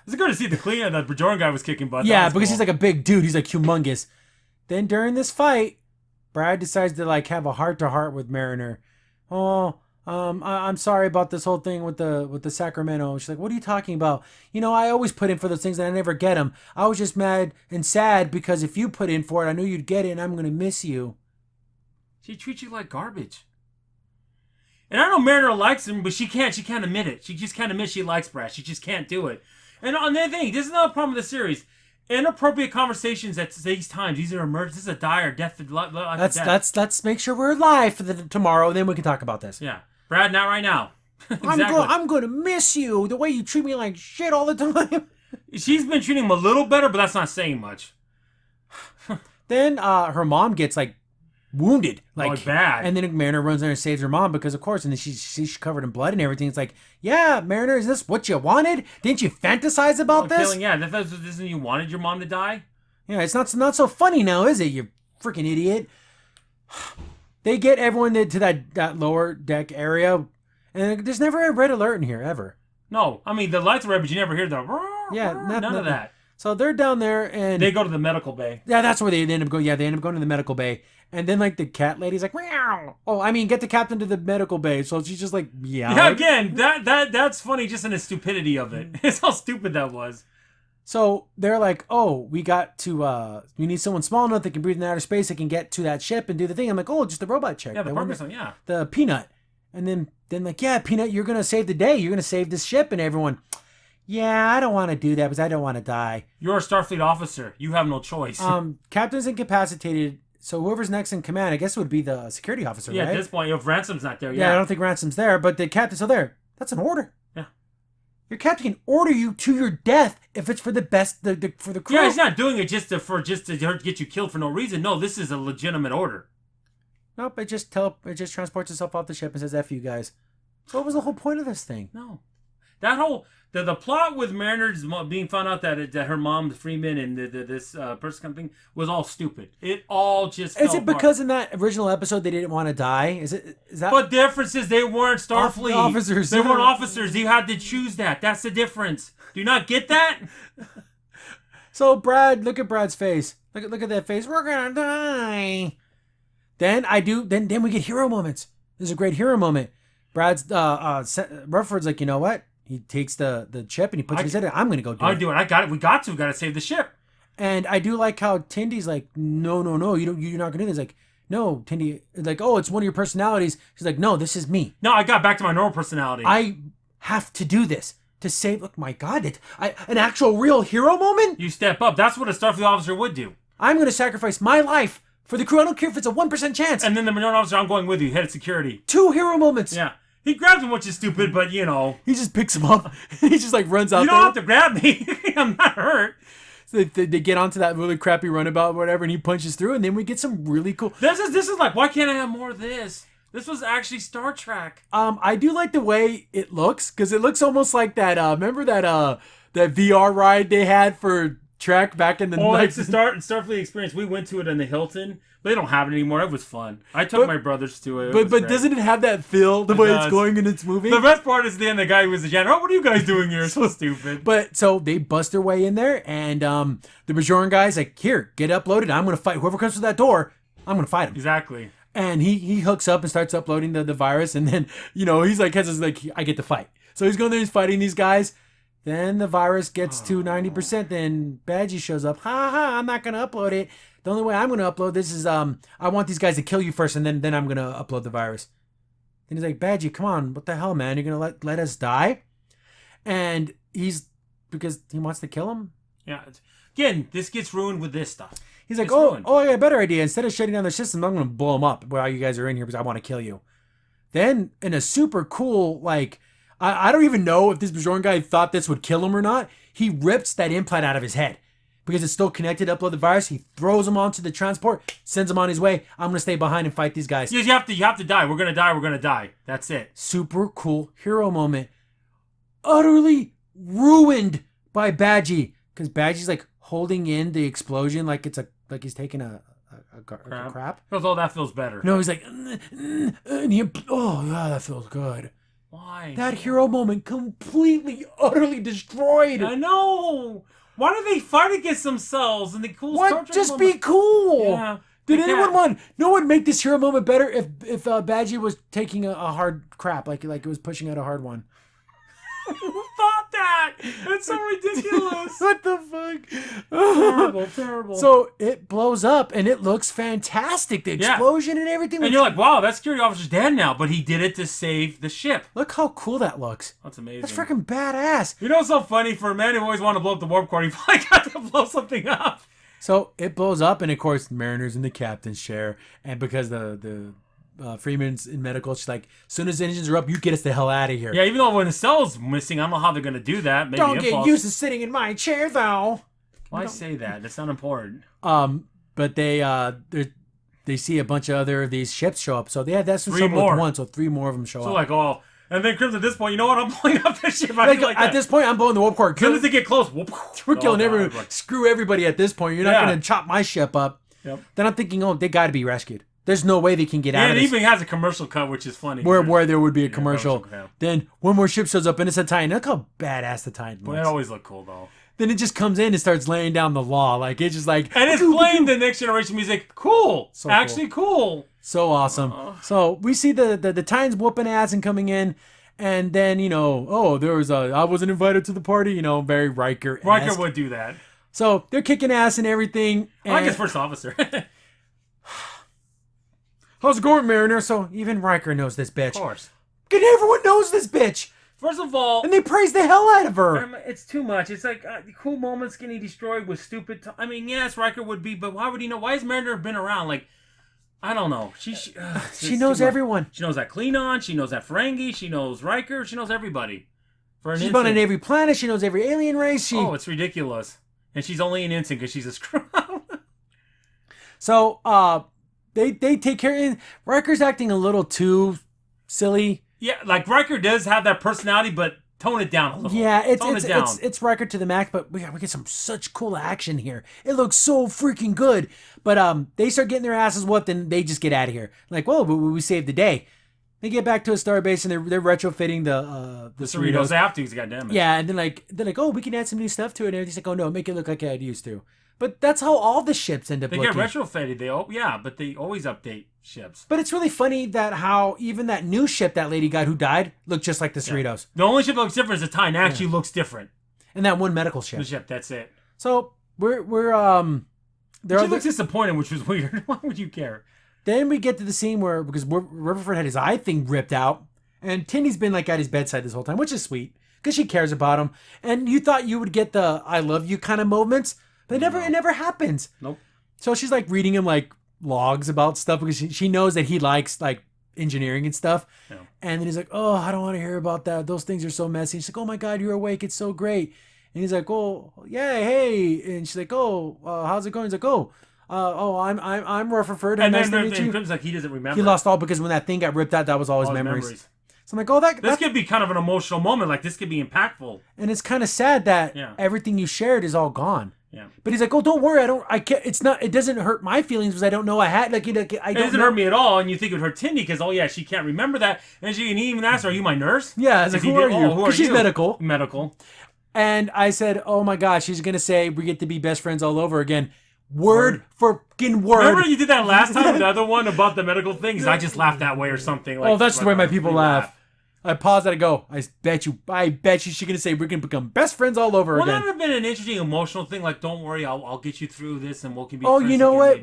It's good to see the Klingon that Bajoran guy was kicking butt. Yeah, because he's like a big dude. He's like humongous. Then during this fight, Brad decides to like have a heart-to-heart with Mariner. Oh, I'm sorry about this whole thing with the Sacramento. She's like, what are you talking about? You know, I always put in for those things and I never get them. I was just mad and sad because if you put in for it, I knew you'd get it and I'm going to miss you. She treats you like garbage. And I know Mariner likes him, but she can't admit it. She just can't admit she likes Brad. She just can't do it. And on that thing, this is another problem with the series. Inappropriate conversations at these times. These are emergencies. This is a die or death. Let's make sure we're alive for tomorrow, and then we can talk about this. Yeah. Brad, not right now. Exactly. I'm going to miss you. The way you treat me like shit all the time. She's been treating him a little better, but that's not saying much. Then her mom gets like wounded, like bad. And then Mariner runs in and saves her mom because, of course, and then she's covered in blood and everything. It's like, yeah, Mariner, is this what you wanted? Didn't you fantasize about this? Killing, yeah, this isn't you wanted your mom to die. Yeah, it's not so funny now, is it? You freaking idiot. They get everyone to that lower deck area, and there's never a red alert in here ever. No, I mean the lights are red, but you never hear the none of that. So they're down there and they go to the medical bay. Yeah, that's where they end up going. Yeah, they end up going to the medical bay. And then like the cat lady's like, meow. Oh, I mean, get the captain to the medical bay. So she's just like, yeah. Yeah, again, that's funny just in the stupidity of it. It's how stupid that was. So they're like, oh, we need someone small enough that can breathe in outer space that can get to that ship and do the thing. I'm like, oh, just the robot chick. Yeah, the Parkinson, yeah. The Peanut. And then like, yeah, Peanut, you're going to save the day. You're going to save this ship. And everyone, yeah, I don't want to do that because I don't want to die. You're a Starfleet officer. You have no choice. Captain's incapacitated. So whoever's next in command, I guess it would be the security officer, right? Yeah, at this point, if Ransom's not there, yeah. I don't think Ransom's there, but the captain's still there. That's an order. Yeah. Your captain can order you to your death if it's for the best, for the crew. Yeah, he's not doing it just to get you killed for no reason. No, this is a legitimate order. Nope, it just transports itself off the ship and says, F you guys. So what was the whole point of this thing? No. That whole... The plot with Mariner's being found out that her mom, Freeman, and this person something was all stupid. It all just is it because in that original episode they didn't want to die? Is that? But the difference is they weren't Starfleet officers. They weren't officers. You had to choose that. That's the difference. Do you not get that? So Brad, look at Brad's face. Look at that face. We're gonna die. Then Then we get hero moments. This is a great hero moment. Brad's Rutherford's like, you know what? He takes the chip and he puts it in his head. I'm going to go do it. I do it. I got it. We got to save the ship. And I do like how Tindy's like, no, you're not going to do this. Like, no, Tindy, like, oh, it's one of your personalities. She's like, no, this is me. No, I got back to my normal personality. I have to do this to save. Look, my God, an actual real hero moment. You step up. That's what a Starfleet officer would do. I'm going to sacrifice my life for the crew. I don't care if it's a 1% chance. And then the Minority officer, I'm going with you, head of security. 2 hero moments. Yeah. He grabs him, which is stupid, but you know. He just picks him up. He just like runs out there. You don't have to grab me. I'm not hurt. So they get onto that really crappy runabout or whatever, and he punches through, and then we get some really cool. This is like, why can't I have more of this? This was actually Star Trek. I do like the way it looks, because it looks almost like that, remember that VR ride they had for Trek back in the it's the Starfleet experience. We went to it in the Hilton. They don't have it anymore. It was fun. I took my brothers to it. But doesn't it have that feel the way it's going in its movie? The best part is the guy who was the janitor. Oh, what are you guys doing here? So stupid. But so they bust their way in there, and the Bajoran guy's like, "Here, get uploaded. I'm gonna fight whoever comes through that door. I'm gonna fight him." Exactly. And he hooks up and starts uploading the virus, and then he's like has his like I get to fight. So he's going there, he's fighting these guys. Then the virus gets to 90%. Then Badgie shows up. I'm not gonna upload it. The only way I'm going to upload this is I want these guys to kill you first, and then I'm going to upload the virus. Then he's like, Badgie, come on, what the hell, man? You're gonna let us die? And because he wants to kill him. Yeah. Again, this gets ruined with this stuff. He's like, oh, I got a better idea. Instead of shutting down the system, I'm gonna blow them up while you guys are in here because I want to kill you. Then in a super cool, like, I don't even know if this Bajoran guy thought this would kill him or not. He rips that implant out of his head because it's still connected to upload the virus. He throws him onto the transport, sends him on his way. I'm gonna stay behind and fight these guys. Yes, you have to die. We're gonna die. We're gonna die. That's it. Super cool hero moment. Utterly ruined by Badgie because Badgie's like holding in the explosion like he's taking a crap. Because that feels better. No, he's like, and oh yeah, that feels good. Why? That hero moment completely, utterly destroyed. I know. Why do they fight against themselves? And the cool. What? Just be cool. Yeah. Did anyone want? No one make this hero moment better if Badgie was taking a hard crap like it was pushing out a hard one. Who thought that? That's so ridiculous. What the fuck? Terrible. So it blows up and it looks fantastic. The explosion and everything. And you're like, wow, that security officer's dead now, but he did it to save the ship. Look how cool that looks. That's amazing. That's freaking badass. You know what's so funny? For a man who always wanted to blow up the warp core, he probably got to blow something up. So it blows up, and of course, Mariner's in the captain's chair, and because the Freeman's in medical, she's like, as soon as the engines are up, you get us the hell out of here. Yeah, even though when the cell's missing, I don't know how they're going to do that. Maybe don't get used to sitting in my chair, though. Why say that? That's not important. But they see a bunch of other of these ships show up. So that's three more. With one, so 3 more of them show up. So like, and then Crimson, at this point, you know what? I'm blowing up this ship. At this point, I'm blowing the warp core. As soon as they get close, we're killing everyone. Screw everybody at this point. You're not going to chop my ship up. Yep. Then I'm thinking, they got to be rescued. There's no way they can get out of this. And it even has a commercial cut, which is funny. Where there would be a commercial. Then one more ship shows up, and it's a Titan. Look how badass the Titan looks. They always look cool, though. Then it just comes in and starts laying down the law. Like, it's just like... And it's playing the Next Generation music. Cool. So actually cool. So awesome. So we see the Titans whooping ass and coming in. And then, there was I wasn't invited to the party. Very Riker-esque. Riker would do that. So they're kicking ass and everything. I like his first officer. How's it going, Mariner? So even Riker knows this bitch. Of course. Everyone knows this bitch. First of all... And they praise the hell out of her. It's too much. It's like cool moments getting destroyed with stupid... yes, Riker would be, but why would he know? Why has Mariner been around? Like, I don't know. She knows everyone. She knows that Klingon. She knows that Ferengi. She knows Riker. She knows everybody. She's been on every planet. She knows every alien race. It's ridiculous. And she's only an instant because she's a screw. So, they take care of... Riker's acting a little too silly. Yeah, like Riker does have that personality, but tone it down a little. Yeah, it's Riker to the max, but we get such cool action here. It looks so freaking good. But they start getting their asses whooped, and they just get out of here. Like, whoa, but we saved the day. They get back to a starbase, and they're retrofitting the Cerritos. They have to, because it got damaged. Yeah, and then they're like, we can add some new stuff to it. And everything's like, oh no, make it look like I used to. But that's how all the ships end up looking. They get retrofitted. But they always update ships. But it's really funny that how even that new ship that lady got who died looked just like the Cerritos. The only ship that looks different is the Titan. Actually looks different. And that one medical ship. The ship, that's it. So she looks disappointed, which was weird. Why would you care? Then we get to the scene because Rutherford had his eye thing ripped out, and Tindy's been like at his bedside this whole time, which is sweet because she cares about him. And you thought you would get the "I love you" kind of moments. But it never happens. Nope. So she's like reading him like logs about stuff because she knows that he likes like engineering and stuff. Yeah. And then he's like, oh, I don't want to hear about that. Those things are so messy. She's like, oh my God, you're awake. It's so great. And he's like, oh, yeah, hey. And she's like, oh, how's it going? He's like, I'm Rutherford. And then Crim's like, he doesn't remember. He lost all because when that thing got ripped out, that was all his memories. So I'm like, this could be kind of an emotional moment. Like, this could be impactful. And it's kind of sad that everything you shared is all gone. Yeah. But he's like, oh, don't worry, I can't. It doesn't hurt my feelings because I don't know I had. Like, it doesn't hurt me at all. And you think it would hurt Tindy because, she can't remember that. And he even asked her, are you my nurse? Yeah. It's like, who are you? Because she's medical. Medical. And I said, oh my God, she's going to say we get to be best friends all over again. Word for fucking word. Remember you did that last time, the other one about the medical things? I just laughed that way or something. Like, that's the way my people laugh. I paused and I go, I bet you she's going to say we're going to become best friends all over again. Well, that would have been an interesting emotional thing. Like, don't worry, I'll get you through this and we'll be friends. Oh, you know what?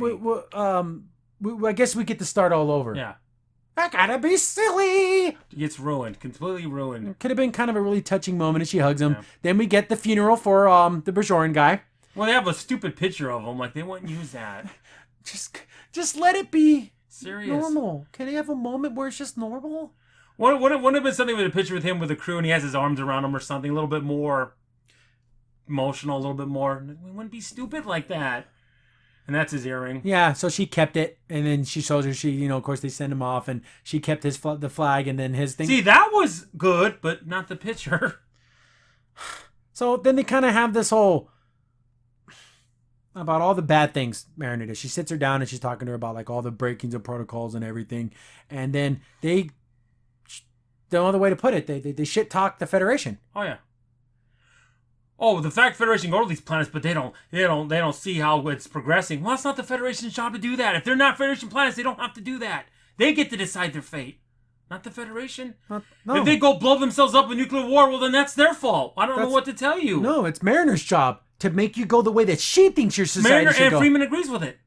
I guess we get to start all over. Yeah. I gotta be silly. It gets ruined, completely ruined. Could have been kind of a really touching moment as she hugs him. Yeah. Then we get the funeral for the Bajoran guy. Well, they have a stupid picture of him. Like, they wouldn't use that. Just let it be Serious. normal. Can they have a moment where it's just normal? Wouldn't have been something with a picture with him with the crew and he has his arms around him or something. A little bit more emotional, a little bit more. We wouldn't be stupid like that. And that's his earring. Yeah, so she kept it, and then she shows her, of course, they send him off, and she kept the flag, and then his thing. See, that was good, but not the picture. So then they kind of have this whole, about all the bad things Mariner does. She sits her down, and she's talking to her about, like, all the breakings of protocols and everything, and then they, no other way to put it, they shit-talk the Federation. Oh, yeah. Oh, the fact Federation go to these planets, but they don't see how it's progressing. Well, it's not the Federation's job to do that. If they're not Federation planets, they don't have to do that. They get to decide their fate, not the Federation. No. If they go blow themselves up in nuclear war, well, then that's their fault. I don't know what to tell you. No, it's Mariner's job to make you go the way that she thinks your society Mariner should go. and Freeman agrees with it.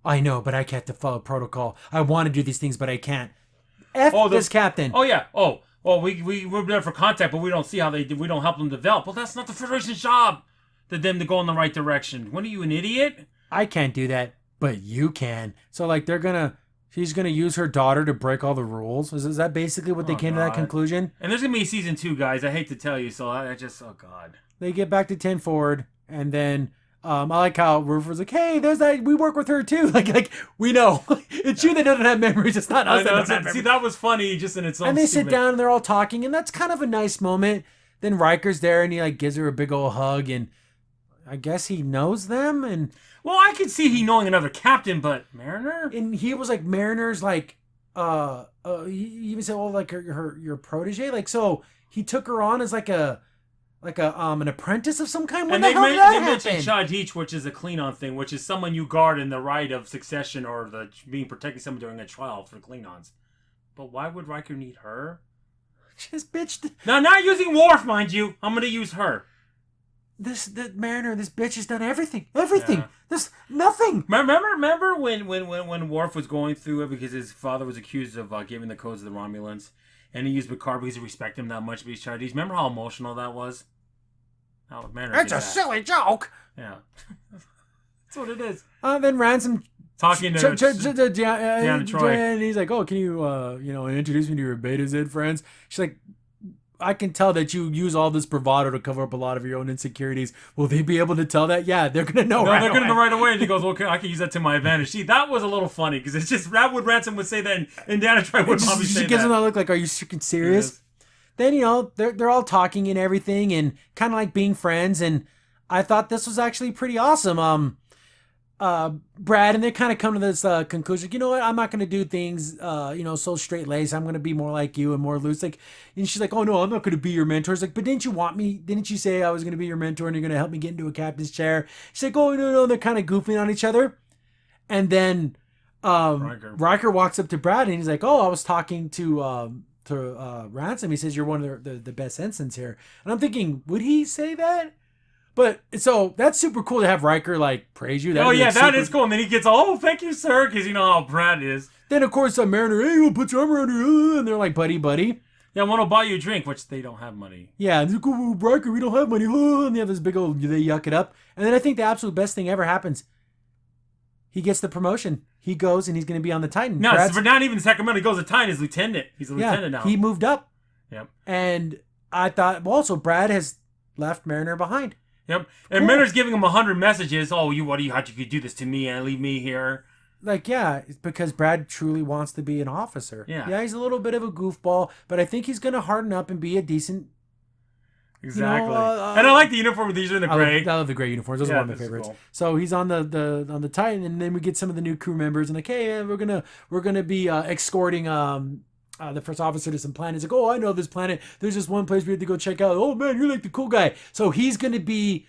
I know, but I can't follow protocol. I want to do these things, but I can't. This captain. Oh, yeah. Oh. Well, we're there for contact, but we don't see how we don't help them develop. Well, that's not the Federation's job to them to go in the right direction. What are you, an idiot? I can't do that, but you can. So, like, she's gonna use her daughter to break all the rules. Is that basically what they came to that conclusion? And there's gonna be season 2, guys. I hate to tell you, so I just, oh God. They get back to 10 Forward, and then I like how Rufus like, hey, there's that. We work with her too. Like we know it's you that doesn't have memories. It's not us that doesn't have memories. See, that was funny, just in its own. And they sit down and they're all talking, and that's kind of a nice moment. Then Riker's there, and he like gives her a big old hug, and I guess he knows them. And well, I could see he knowing another captain, but Mariner. And he was like Mariner's like he even said, well, like your protege, like so he took her on as like an apprentice of some kind. When the hell did that happen? They mentioned Shadich, which is a Klingon thing, which is someone you guard in the right of succession or the being protecting someone during a trial for Klingons. But why would Riker need her? Just bitch. Now, not using Worf, mind you. I'm going to use her. The Mariner, this bitch has done everything. Everything. Yeah. There's nothing. Remember when Worf was going through it because his father was accused of giving the codes of the Romulans, and he used Picard because he respected him that much, but he's Chinese. Remember how emotional that was? It's a silly joke. Yeah. That's what it is. Then Ransom talking to Deanna Troi. And he's like, oh, can you, introduce me to your Beta Z friends? She's like, I can tell that you use all this bravado to cover up a lot of your own insecurities. Will they be able to tell that? Yeah, they're going to know they're going to know right away. And he goes, okay, I can use that to my advantage. See, that was a little funny because it's just, Ransom would say that and Deanna Troi would probably say that. She gives him that look like, are you freaking serious? Then, they're all talking and everything and kind of like being friends. And I thought this was actually pretty awesome. Brad, and they kind of come to this conclusion, you know what, I'm not going to do things, so straight-laced. I'm going to be more like you and more loose. Like, and she's like, oh, no, I'm not going to be your mentor. It's like, but didn't you say I was going to be your mentor and you're going to help me get into a captain's chair? She's like, oh, no, they're kind of goofing on each other. And then Riker walks up to Brad and he's like, oh, I was talking to Ransom. He says, you're one of the best ensigns here. And I'm thinking, would he say that? But so that's super cool to have Riker like praise you. That is cool. And then he gets, oh, thank you, sir, because you know how Brad is. Then of course Mariner, hey, we'll put your arm around her, and they're like buddy. Yeah, I want to buy you a drink, which they don't have money. Yeah, and they're like, oh, Riker, we don't have money. And they have this big old, they yuck it up. And then I think the absolute best thing ever happens. He gets the promotion. He goes and he's going to be on the Titan. No, for not even Sacramento. He goes to Titan as lieutenant. He's a lieutenant now. He moved up. Yep. And I thought, well, so Brad has left Mariner behind. Yep. And Mariner's giving him 100 messages. Oh, how'd you do this to me and leave me here? Like, yeah, it's because Brad truly wants to be an officer. Yeah, he's a little bit of a goofball, but I think he's going to harden up and be a decent... Exactly. And I like the uniform. These are in the gray. I love the gray uniforms. Those are one of my favorites. Cool. So he's on the Titan, and then we get some of the new crew members, and like, hey, we're gonna be escorting the first officer to some planet. He's like, oh, I know this planet. There's just one place we have to go check out. Oh man, you're like the cool guy. So he's gonna be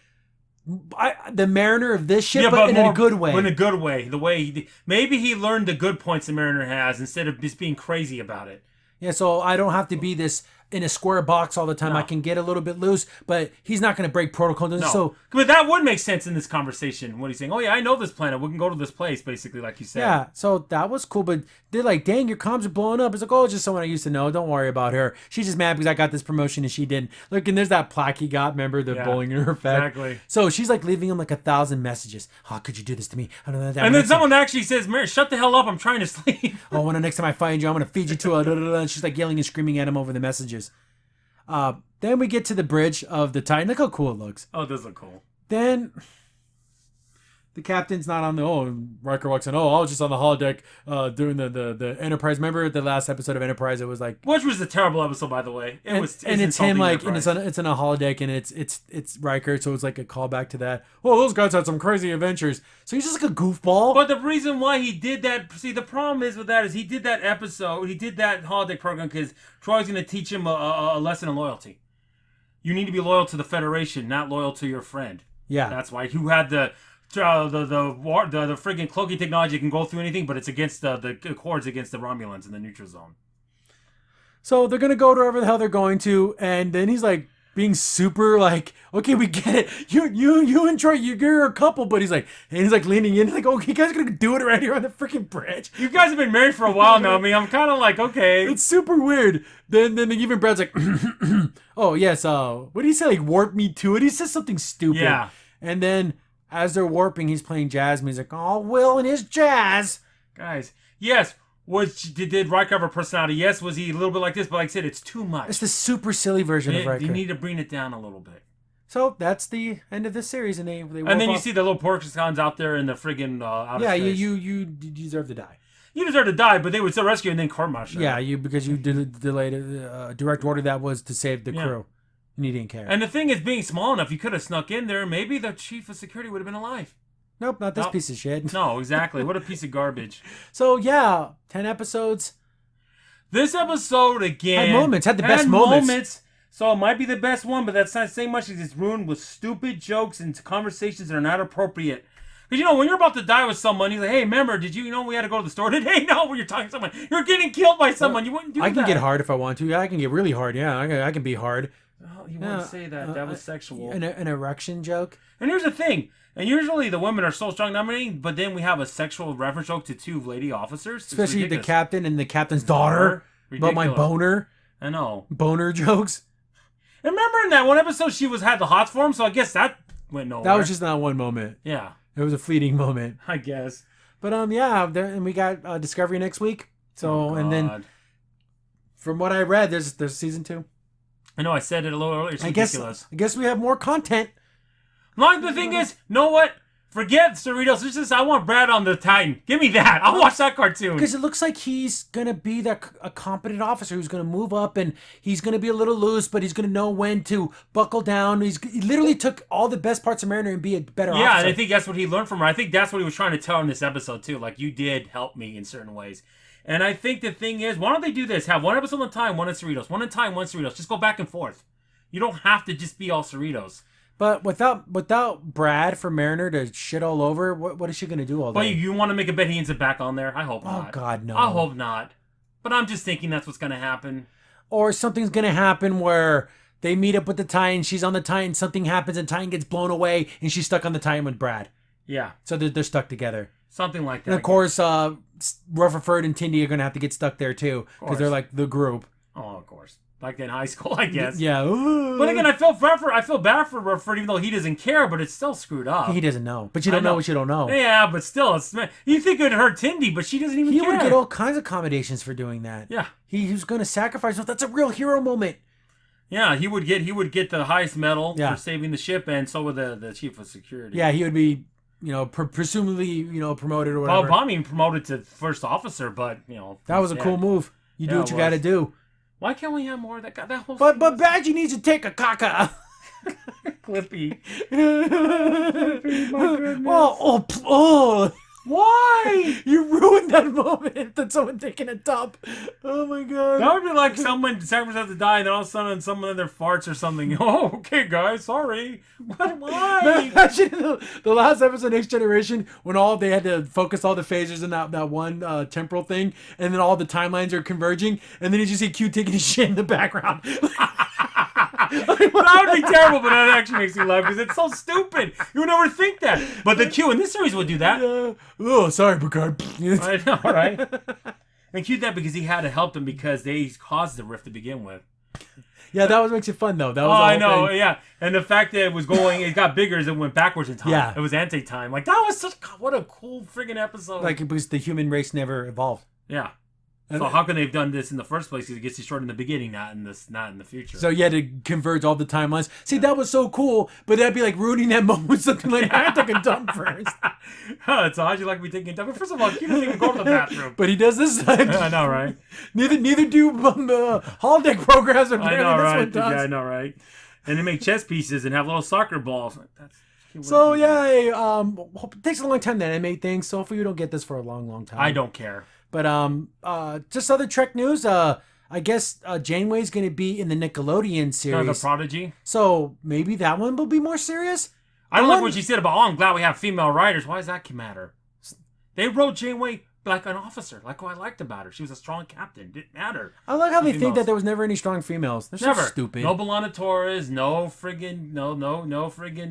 the Mariner of this ship, but in a good way. In a good way. The way maybe he learned the good points the Mariner has instead of just being crazy about it. Yeah, so I don't have to be this in a square box all the time. No. I can get a little bit loose, but he's not going to break protocol. No. So, but that would make sense in this conversation. What he's saying, oh yeah, I know this planet. We can go to this place, basically, like you said. Yeah, so that was cool. But they're like, dang, your comms are blowing up. It's like, oh, it's just someone I used to know. Don't worry about her. She's just mad because I got this promotion and she didn't. Look, and there's that plaque he got. Remember the bullying in her effect? Exactly. So she's like leaving him like 1,000 messages. Oh, could you do this to me? I don't know that. And then someone actually says, Mary, shut the hell up. I'm trying to sleep. Oh, when the next time I find you, I'm going to feed you to a... And she's like yelling and screaming at him over the messages. Then we get to the bridge of the Titan. Look how cool it looks. Oh, it does look cool. Then the captain's not on the... Oh, Riker walks in. Oh, I was just on the holodeck doing the Enterprise. Remember the last episode of Enterprise? It was like... Which was a terrible episode, by the way. It's him like... And it's in a holodeck and it's Riker. So it's like a callback to that. Oh, those guys had some crazy adventures. So he's just like a goofball. But the reason why he did that... See, the problem is with that is he did that episode... He did that holodeck program because Troy's going to teach him a lesson in loyalty. You need to be loyal to the Federation, not loyal to your friend. Yeah. That's why. Who had the friggin' cloaking technology can go through anything, but it's against the accords against the Romulans in the neutral zone. So they're gonna go to wherever the hell they're going to, and then he's like being super like, okay, we get it. You and Troy, you're a couple, but he's like leaning in, like, okay, you guys are gonna do it right here on the freaking bridge. You guys have been married for a while now. I mean, I'm kind of like, okay, it's super weird. Then even Brad's like, oh yes, what do you say? Like warp me to it. He says something stupid. Yeah. And then as they're warping, he's playing jazz music. Oh, Will and his jazz. Guys, yes. Did Riker have a personality? Yes. Was he a little bit like this? But like I said, it's too much. It's the super silly version of Riker. You need to bring it down a little bit. So that's the end of this series, and they and then you see the little Porkins out there in the friggin' outer space. You deserve to die. You deserve to die, but they would still rescue you and then court-martial. Yeah, because you delayed a direct order that was to save the crew. And you didn't care. And the thing is, being small enough, you could have snuck in there. Maybe the chief of security would have been alive. Nope, not this piece of shit. No, exactly. What a piece of garbage. So, yeah, 10 episodes. This episode, again... Had the best moments. So, it might be the best one, but that's not saying much because it's ruined with stupid jokes and conversations that are not appropriate. Because, when you're about to die with someone, you're like, hey, remember, did you know we had to go to the store today? No, when you're talking to someone. You're getting killed by someone. You wouldn't do that. I can get hard if I want to. Yeah, I can get really hard. Yeah, I can be hard. Oh, you wouldn't say that. That was sexual. An erection joke. And here's the thing. And usually the women are so strong dominating, but then we have a sexual reference joke to two lady officers. Especially the captain and the captain's daughter. About my boner. I know. Boner jokes. And remember in that one episode she had the hots for him, so I guess that went nowhere. That was just not one moment. Yeah. It was a fleeting moment. I guess. But and we got Discovery next week. So and then from what I read, there's season 2. I know I said it a little earlier. It's ridiculous. I guess we have more content. Like the thing is, you know what? Forget Cerritos. I want Brad on the Titan. Give me that. I'll watch that cartoon. Because it looks like he's going to be a competent officer who's going to move up and he's going to be a little loose, but he's going to know when to buckle down. He literally took all the best parts of Mariner and be a better officer. Yeah, and I think that's what he learned from her. I think that's what he was trying to tell her in this episode, too. Like, you did help me in certain ways. And I think the thing is, why don't they do this? Have one episode on time, one in Cerritos. One in time, one Cerritos. Just go back and forth. You don't have to just be all Cerritos. But without Brad for Mariner to shit all over, what is she going to do all day? Well, you want to make a bet he ends up back on there? I hope not. Oh, God, no. I hope not. But I'm just thinking that's what's going to happen. Or something's going to happen where they meet up with the Titan, she's on the Titan, something happens and Titan gets blown away and she's stuck on the Titan with Brad. Yeah. So they're stuck together. Something like that. And of course, Rutherford and Tindy are going to have to get stuck there too because they're like the group. Oh, of course. Like in high school, I guess. Yeah. But again, I feel bad for Rutherford, even though he doesn't care, but it's still screwed up. He doesn't know. But you don't know what you don't know. Yeah, but still, you think it would hurt Tindy, but she doesn't even care. He would get all kinds of accommodations for doing that. Yeah. He was going to sacrifice himself. That's a real hero moment. Yeah, he would get the highest medal for saving the ship, and so would the chief of security. Yeah, he would be, presumably, promoted or whatever. Well, I mean, promoted to first officer, but, That was a cool move. You do what you got to do. Why can't we have more of that guy? That whole but Badgie needs to take a caca. Clippy. Clippy, my goodness. Oh. Why? You ruined that moment that someone taking a dump. Oh my god. That would be like someone sacrifice has to die, and then all of a sudden someone in their farts or something. Oh, okay, guys, sorry. Why? Imagine the last episode of Next Generation when they had to focus all the phasers in that one temporal thing, and then all the timelines are converging, and then you just see Q taking his shit in the background. That would be terrible, but that actually makes me laugh because it's so stupid. You would never think that. But the Q in this series would do that. Oh, sorry, Picard. I know, right? And Q did that because he had to help them because they caused the rift to begin with. Yeah, that makes it fun though. That was I know, thing. Yeah. And the fact that it got bigger as it went backwards in time. Yeah. It was anti-time. Like, that was what a cool friggin' episode. Like, because the human race never evolved. Yeah. So how can they have done this in the first place? Because it gets destroyed in the beginning, not in the future. So you had to converge all the timelines. See, that was so cool, but that'd be like ruining that moment with something like I took a dump first. So how'd you like me taking a dump? But first of all, he doesn't even go to the bathroom. But he does this time. I know, right? Neither do holodeck programs. Apparently, I know, this right? one does. Yeah, I know, right? And they make chess pieces and have little soccer balls. So yeah, it takes a long time to animate things. So hopefully you don't get this for a long, long time. I don't care. But just other Trek news. I guess Janeway's going to be in the Nickelodeon series. The Prodigy. So maybe that one will be more serious. I don't like what she said about, I'm glad we have female writers. Why does that matter? They wrote Janeway like an officer, like what I liked about her. She was a strong captain. Didn't matter. I like how they think that there was never any strong females. They're never. So stupid. No B'Elanna Torres. No friggin'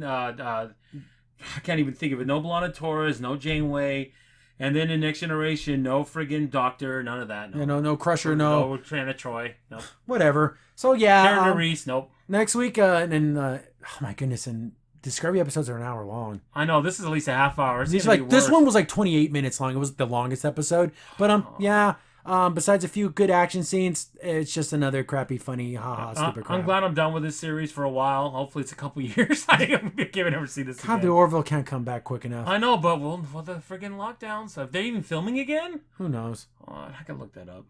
I can't even think of it. No B'Elanna Torres. No Janeway. And then in Next Generation, no friggin' Doctor, none of that. No, no Crusher, no. No Anna Troy, no. Whatever. So yeah. Karen Reese, nope. Next week, and then, oh my goodness, and Discovery episodes are an hour long. I know, this is at least a half hour. This one was like 28 minutes long. It was the longest episode. But yeah. Besides a few good action scenes, it's just another crappy, funny, stupid crap. I'm glad I'm done with this series for a while. Hopefully it's a couple years. I can't ever see this God, again. the Orville can't come back quick enough. I know, but well, the friggin' lockdowns. Are they even filming again? Who knows? Oh, I can look that up.